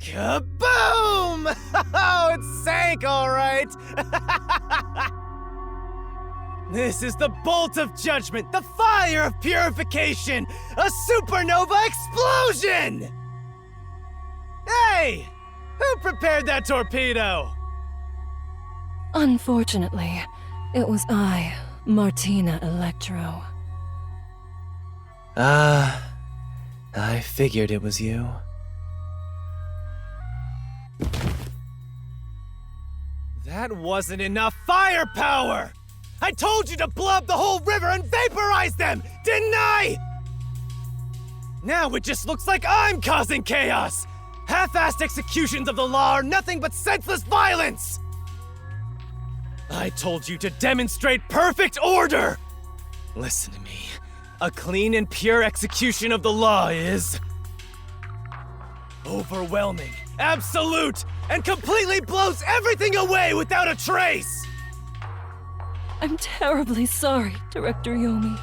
Kaboom! Oh, it sank, all right! This is the bolt of judgment, the fire of purification, a supernova explosion! Hey! Who prepared that torpedo? Unfortunately, it was I, Martina Electro. I figured it was you. That wasn't enough firepower! I told you to blow up the whole river and vaporize them, didn't I? Now it just looks like I'm causing chaos! Half-assed executions of the law are nothing but senseless violence! I told you to demonstrate perfect order! Listen to me. A clean and pure execution of the law is... overwhelming, absolute, and completely blows everything away without a trace! I'm terribly sorry, Director Yomi.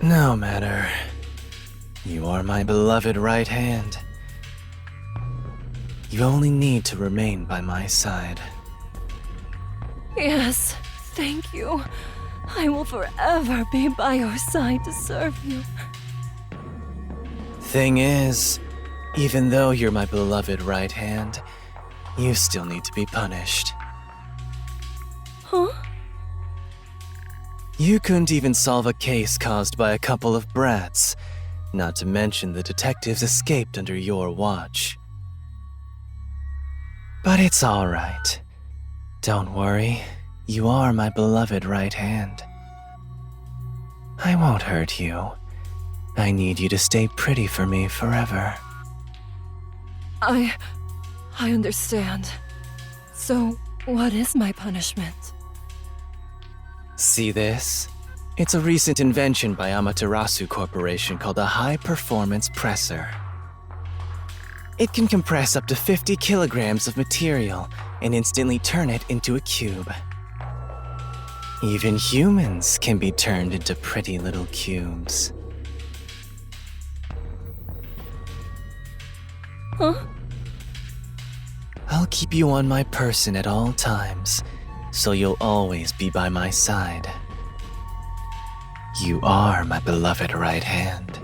No matter. You are my beloved right hand. You only need to remain by my side. Yes, thank you. I will forever be by your side to serve you. Thing is, even though you're my beloved right hand, you still need to be punished. Huh? You couldn't even solve a case caused by a couple of brats, not to mention the detectives escaped under your watch. But it's all right. Don't worry, you are my beloved right hand. I won't hurt you. I need you to stay pretty for me forever. I understand. So, what is my punishment? See this? It's a recent invention by Amaterasu Corporation called a high-performance presser. It can compress up to 50 kilograms of material and instantly turn it into a cube. Even humans can be turned into pretty little cubes. Huh? I'll keep you on my person at all times, so you'll always be by my side. You are my beloved right hand.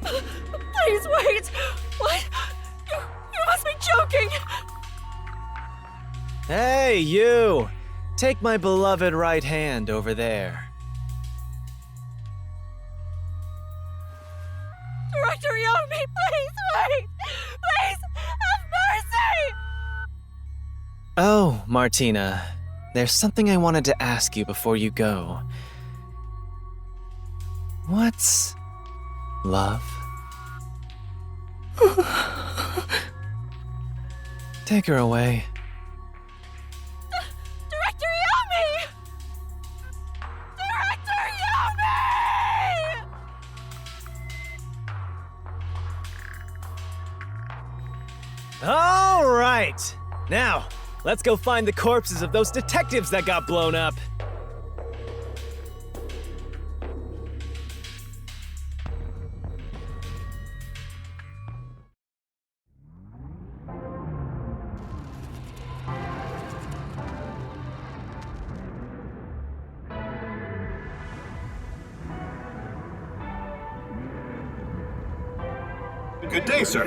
Please wait! What? You must be joking! Hey, you! Take my beloved right hand over there. Director Yomi, please wait! Please, have mercy! Oh, Martina, there's something I wanted to ask you before you go. What's love? Take her away. Director Yomi! Director Yomi! All right. Now, let's go find the corpses of those detectives that got blown up. Good day, sir.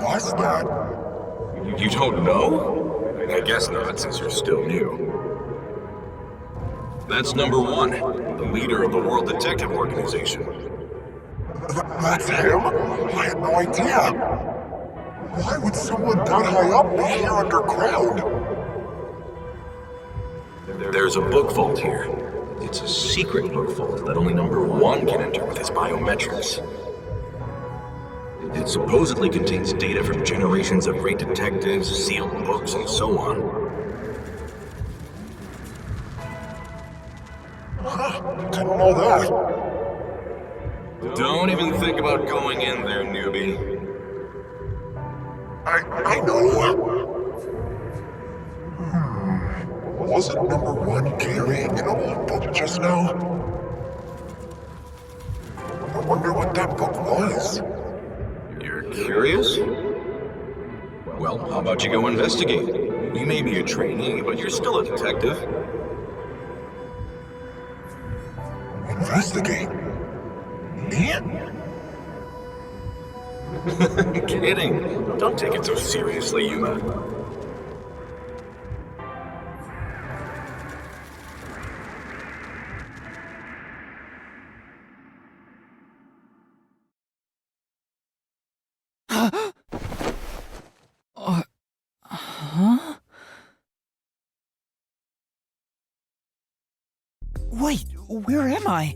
What's that? You don't know? I guess not, since you're still new. That's number one, the leader of the World Detective Organization. That's him? I had no idea. Why would someone that high up be here underground? There's a book vault here. It's a secret book vault that only number one can enter with his biometrics. It supposedly contains data from generations of great detectives, sealed books, and so on. Didn't know that. Don't even think about going in there, newbie. I know. Wasn't number one carrying an old book just now? that book was. You're curious? Well, how about you go investigate? You may be a trainee, but you're still a detective. Investigate? Me? Kidding. Don't take it so seriously, Yuma. Huh? Wait, where am I?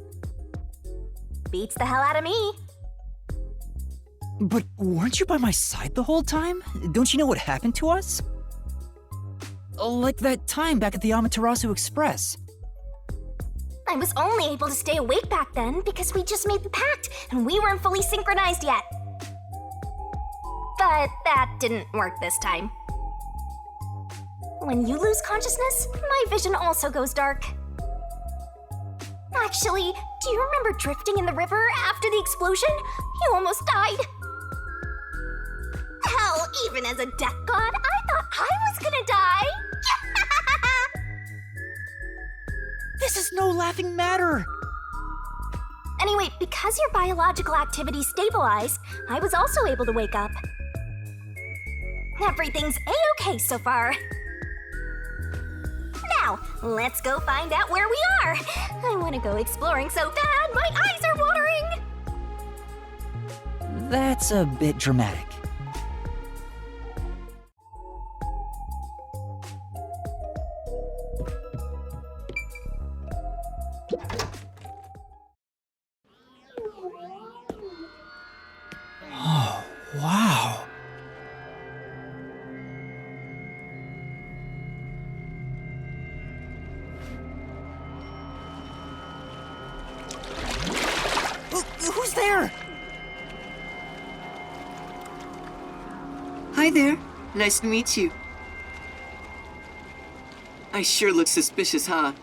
Beats the hell out of me. But weren't you by my side the whole time? Don't you know what happened to us? Like that time back at the Amaterasu Express. I was only able to stay awake back then because we just made the pact and we weren't fully synchronized yet. But that didn't work this time. When you lose consciousness, my vision also goes dark. Actually, do you remember drifting in the river after the explosion? You almost died. Hell, even as a death god, I thought I was gonna die. This is no laughing matter! Anyway, because your biological activity stabilized, I was also able to wake up. Everything's a-okay so far. Now, let's go find out where we are. I want to go exploring so bad, my eyes are watering. That's a bit dramatic. Oh, wow. Who's there? Hi there. Nice to meet you. I sure look suspicious, huh?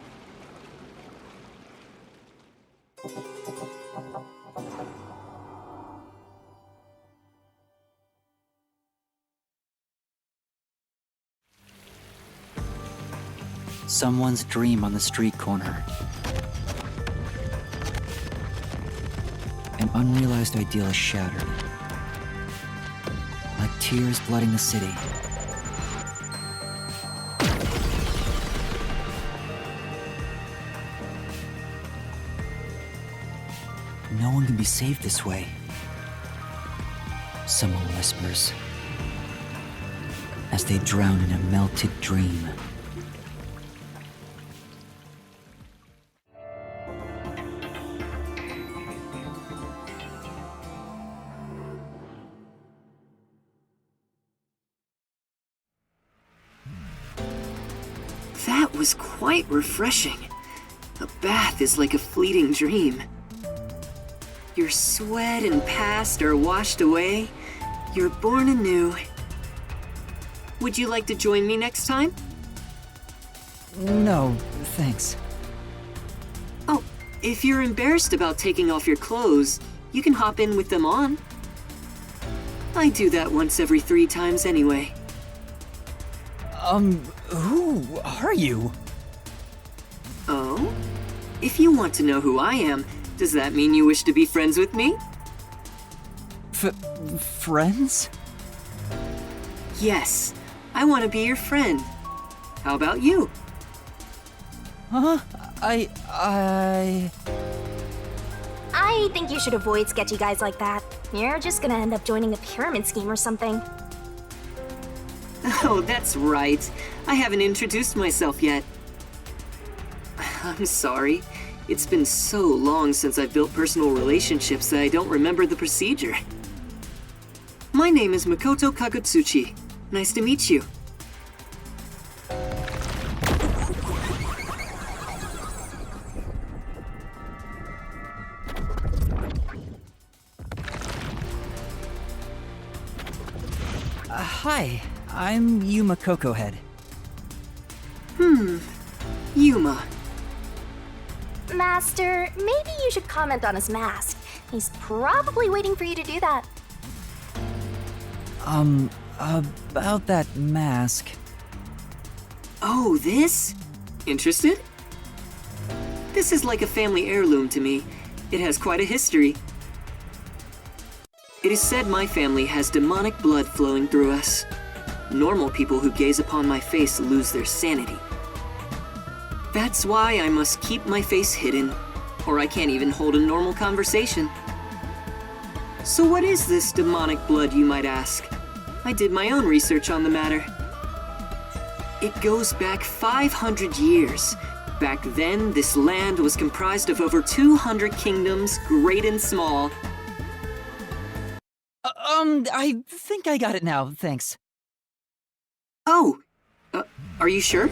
Someone's dream on the street corner. An unrealized ideal is shattered. Like tears flooding the city. No one can be saved this way. Someone whispers as they drown in a melted dream. That was quite refreshing. A bath is like a fleeting dream. Your sweat and past are washed away. You're born anew. Would you like to join me next time? No, thanks. Oh, if you're embarrassed about taking off your clothes, you can hop in with them on. I do that once every 3 times anyway. Who are you? Oh? If you want to know who I am, does that mean you wish to be friends with me? Friends? Yes, I want to be your friend. How about you? Huh? I think you should avoid sketchy guys like that. You're just gonna end up joining a pyramid scheme or something. Oh, that's right. I haven't introduced myself yet. I'm sorry. It's been so long since I've built personal relationships that I don't remember the procedure. My name is Makoto Kagutsuchi. Nice to meet you. Hi, I'm Yuma Cocohead. Yuma. Master, maybe you should comment on his mask. He's probably waiting for you to do that. About that mask. Oh, this? Interested? This is like a family heirloom to me. It has quite a history. It is said my family has demonic blood flowing through us. Normal people who gaze upon my face lose their sanity. That's why I must keep my face hidden, or I can't even hold a normal conversation. So what is this demonic blood, you might ask? I did my own research on the matter. It goes back 500 years. Back then, this land was comprised of over 200 kingdoms, great and small. I think I got it now, thanks. Oh, are you sure?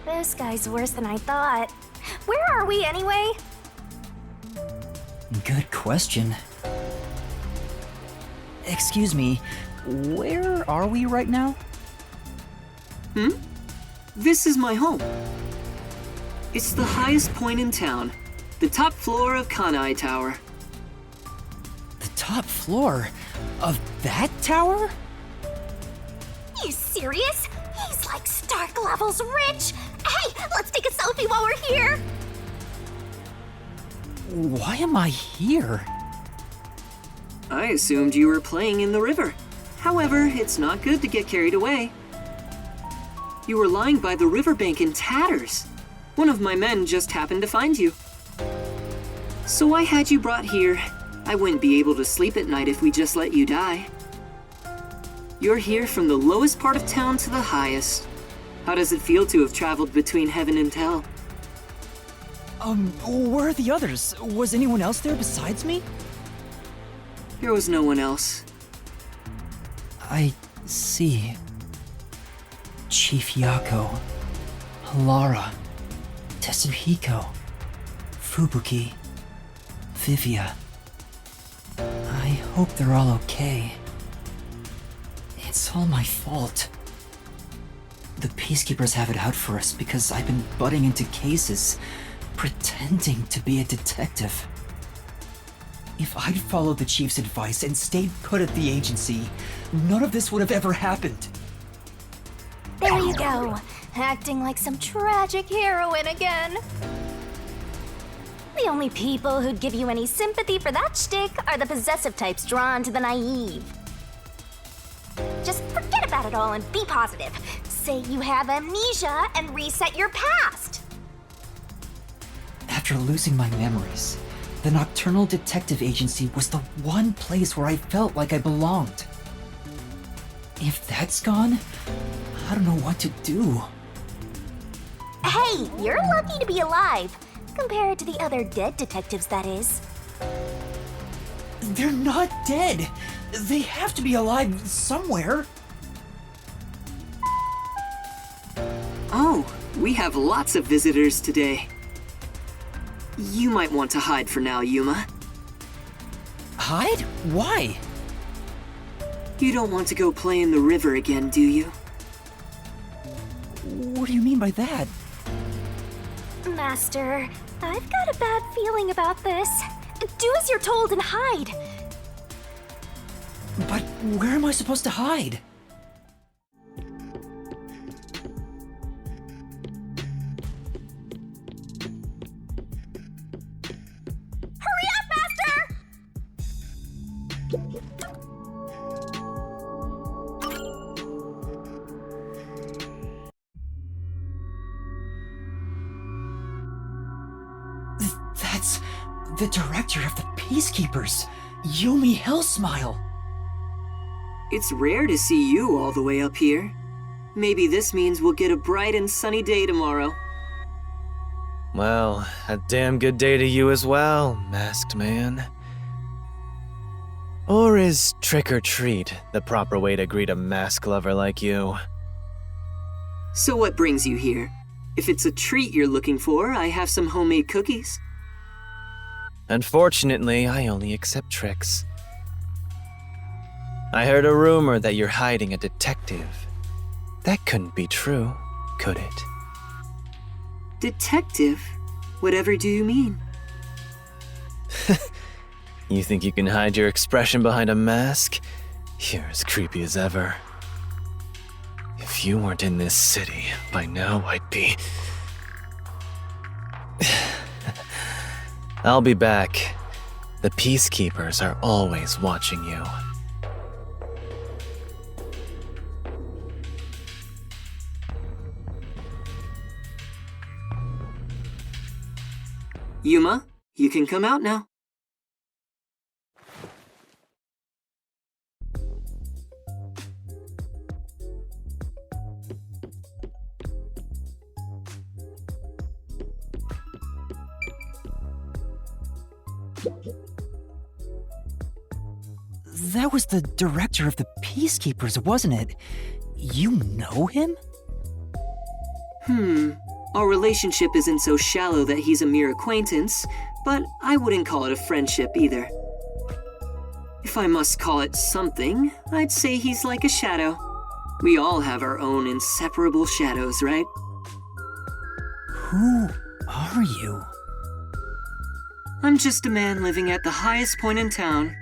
This guy's worse than I thought. Where are we anyway? Good question. Excuse me, where are we right now? This is my home. It's the highest point in town, the top floor of Kanai Tower. The top floor of that tower? You serious? He's like Stark levels rich! Hey, let's take a selfie while we're here! Why am I here? I assumed you were playing in the river. However, it's not good to get carried away. You were lying by the riverbank in tatters. One of my men just happened to find you. So I had you brought here. I wouldn't be able to sleep at night if we just let you die. You're here from the lowest part of town to the highest. How does it feel to have traveled between heaven and hell? Where are the others? Was anyone else there besides me? There was no one else. I see. Chief Yako, Lara, Tetsuhiko, Fubuki, Vivia. I hope they're all okay. It's all my fault. The Peacekeepers have it out for us because I've been butting into cases, pretending to be a detective. If I'd followed the Chief's advice and stayed put at the agency, none of this would have ever happened. There you go, acting like some tragic heroine again. The only people who'd give you any sympathy for that shtick are the possessive types drawn to the naive. Just forget about it all and be positive. Say you have amnesia and reset your past. After losing my memories, the Nocturnal Detective Agency was the one place where I felt like I belonged. If that's gone, I don't know what to do. Hey, you're lucky to be alive. Compared to the other dead detectives, that is. They're not dead. They have to be alive somewhere. Oh, we have lots of visitors today. You might want to hide for now, Yuma. Hide? Why? You don't want to go play in the river again, do you? What do you mean by that? Master, I've got a bad feeling about this. Do as you're told and hide. But where am I supposed to hide? Hurry up, Master! That's the director of the Peacekeepers, Yumi Hellsmile. It's rare to see you all the way up here. Maybe this means we'll get a bright and sunny day tomorrow. Well, a damn good day to you as well, masked man. Or is trick or treat the proper way to greet a mask lover like you? So what brings you here? If it's a treat you're looking for, I have some homemade cookies. Unfortunately, I only accept tricks. I heard a rumor that you're hiding a detective. That couldn't be true, could it? Detective? Whatever do you mean? You think you can hide your expression behind a mask? You're as creepy as ever. If you weren't in this city, by now I'd be... I'll be back. The peacekeepers are always watching you. Yuma, you can come out now. That was the director of the Peacekeepers, wasn't it? You know him? Our relationship isn't so shallow that he's a mere acquaintance, but I wouldn't call it a friendship either. If I must call it something, I'd say he's like a shadow. We all have our own inseparable shadows, right? Who are you? I'm just a man living at the highest point in town.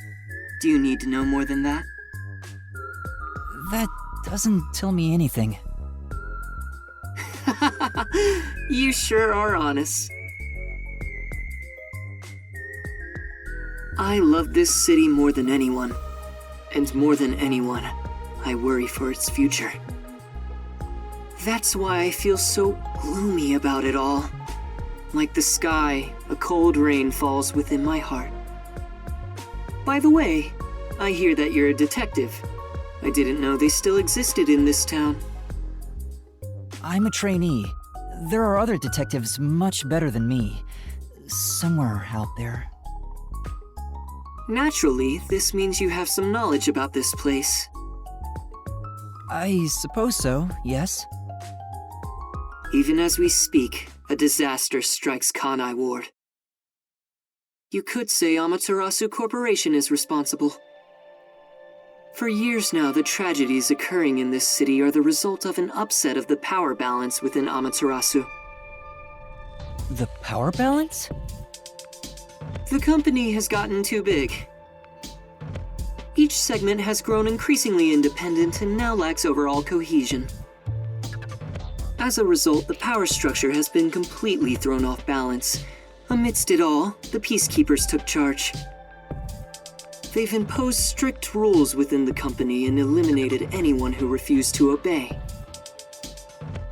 Do you need to know more than that? That doesn't tell me anything. You sure are honest. I love this city more than anyone. And more than anyone, I worry for its future. That's why I feel so gloomy about it all. Like the sky, a cold rain falls within my heart. By the way, I hear that you're a detective. I didn't know they still existed in this town. I'm a trainee. There are other detectives much better than me. Somewhere out there. Naturally, this means you have some knowledge about this place. I suppose so, yes. Even as we speak, a disaster strikes Kanai Ward. You could say Amaterasu Corporation is responsible. For years now, the tragedies occurring in this city are the result of an upset of the power balance within Amaterasu. The power balance? The company has gotten too big. Each segment has grown increasingly independent and now lacks overall cohesion. As a result, the power structure has been completely thrown off balance. Amidst it all, the Peacekeepers took charge. They've imposed strict rules within the company and eliminated anyone who refused to obey.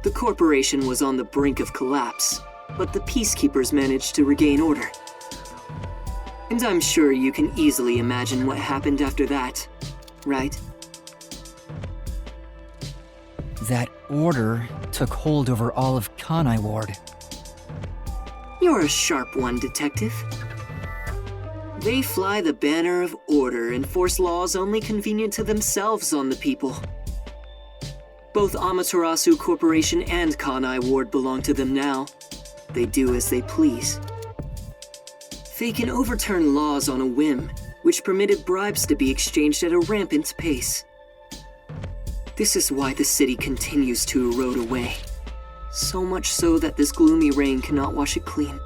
The corporation was on the brink of collapse, but the Peacekeepers managed to regain order. And I'm sure you can easily imagine what happened after that, right? That order took hold over all of Kanai Ward. You're a sharp one, detective. They fly the banner of order and force laws only convenient to themselves on the people. Both Amaterasu Corporation and Kanai Ward belong to them now. They do as they please. They can overturn laws on a whim, which permitted bribes to be exchanged at a rampant pace. This is why the city continues to erode away. So much so that this gloomy rain cannot wash it clean.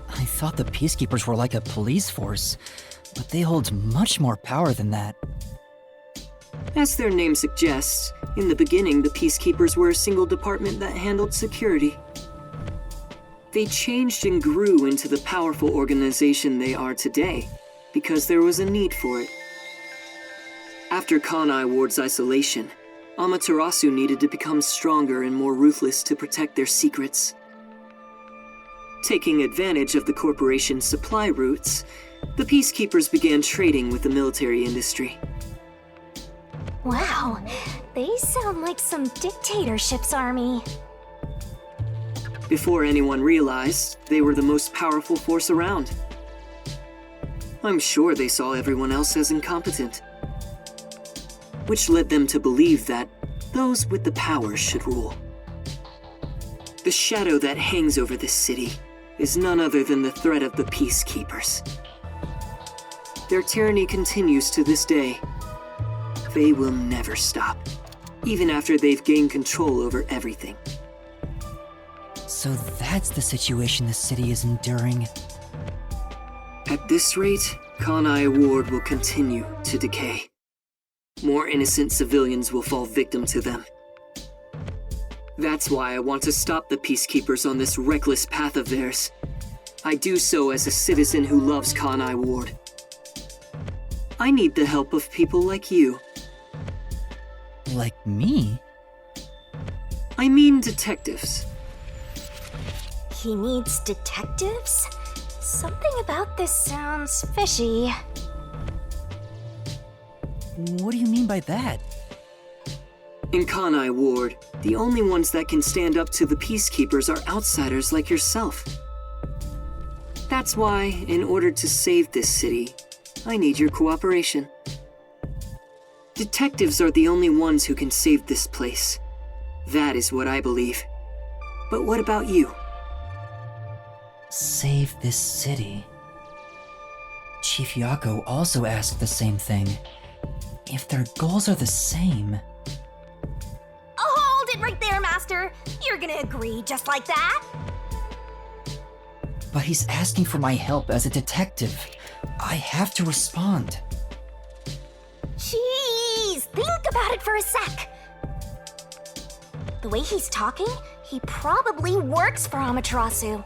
I thought the Peacekeepers were like a police force, but they hold much more power than that. As their name suggests, in the beginning the Peacekeepers were a single department that handled security. They changed and grew into the powerful organization they are today, because there was a need for it. After Kanai Ward's isolation, Amaterasu needed to become stronger and more ruthless to protect their secrets. Taking advantage of the corporation's supply routes, the Peacekeepers began trading with the military industry. Wow, they sound like some dictatorship's army. Before anyone realized, they were the most powerful force around. I'm sure they saw everyone else as incompetent, which led them to believe that those with the power should rule. The shadow that hangs over this city is none other than the threat of the Peacekeepers. Their tyranny continues to this day. They will never stop, even after they've gained control over everything. So that's the situation the city is enduring. At this rate, Kanai Ward will continue to decay. More innocent civilians will fall victim to them. That's why I want to stop the Peacekeepers on this reckless path of theirs. I do so as a citizen who loves Kanai Ward. I need the help of people like you. Like me? I mean detectives. He needs detectives? Something about this sounds fishy. What do you mean by that? In Kanai Ward, the only ones that can stand up to the Peacekeepers are outsiders like yourself. That's why, in order to save this city, I need your cooperation. Detectives are the only ones who can save this place. That is what I believe. But what about you? Save this city. Chief Yako also asked the same thing. If their goals are the same... Hold it right there, Master! You're gonna agree just like that? But he's asking for my help as a detective. I have to respond. Jeez, think about it for a sec. The way he's talking, he probably works for Amaterasu.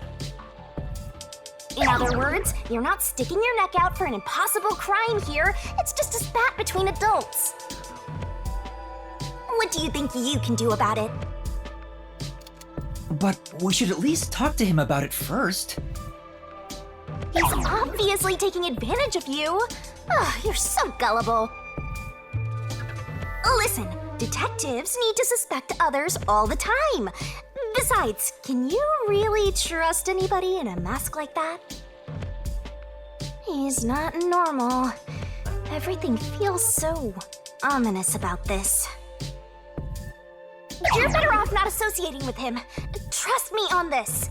In other words, you're not sticking your neck out for an impossible crime here. It's just a spat between adults. What do you think you can do about it? But we should at least talk to him about it first. He's obviously taking advantage of you. You're so gullible. Listen, detectives need to suspect others all the time. Besides, can you really trust anybody in a mask like that? He's not normal. Everything feels so ominous about this. You're better off not associating with him. Trust me on this.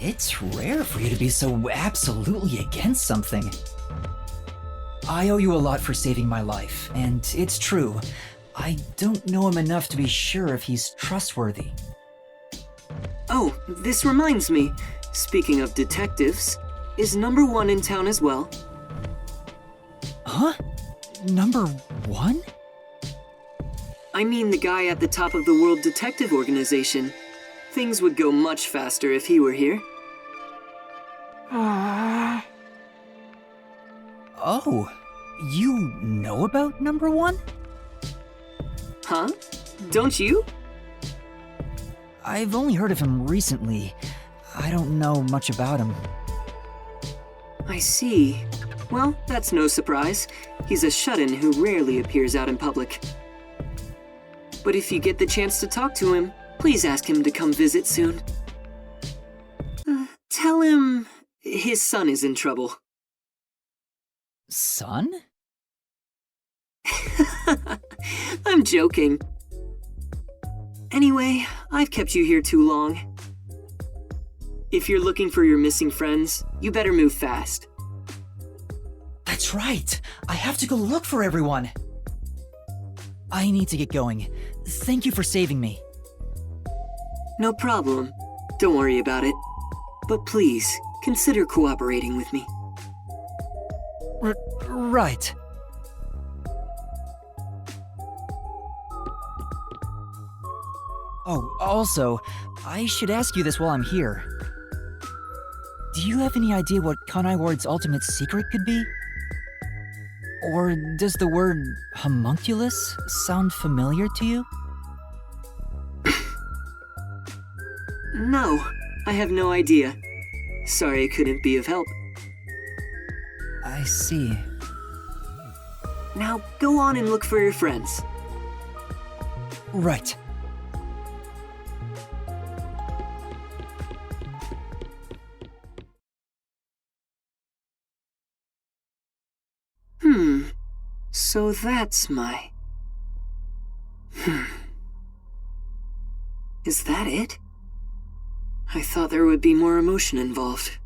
It's rare for you to be so absolutely against something. I owe you a lot for saving my life, and it's true. I don't know him enough to be sure if he's trustworthy. Oh, this reminds me. Speaking of detectives, is number 1 in town as well? Huh? Number 1? I mean the guy at the top of the World Detective Organization. Things would go much faster if he were here. Oh, you know about number 1? Huh? Don't you? I've only heard of him recently. I don't know much about him. I see. Well, that's no surprise. He's a shut-in who rarely appears out in public. But if you get the chance to talk to him, please ask him to come visit soon. Tell him his son is in trouble. Son? I'm joking. Anyway, I've kept you here too long. If you're looking for your missing friends, you better move fast. That's right! I have to go look for everyone! I need to get going. Thank you for saving me. No problem. Don't worry about it. But please, consider cooperating with me. Right. Oh, also, I should ask you this while I'm here. Do you have any idea what Kanai Ward's ultimate secret could be? Or does the word homunculus sound familiar to you? No, I have no idea. Sorry I couldn't be of help. I see. Now go on and look for your friends. Right. So that's my... Is that it? I thought there would be more emotion involved.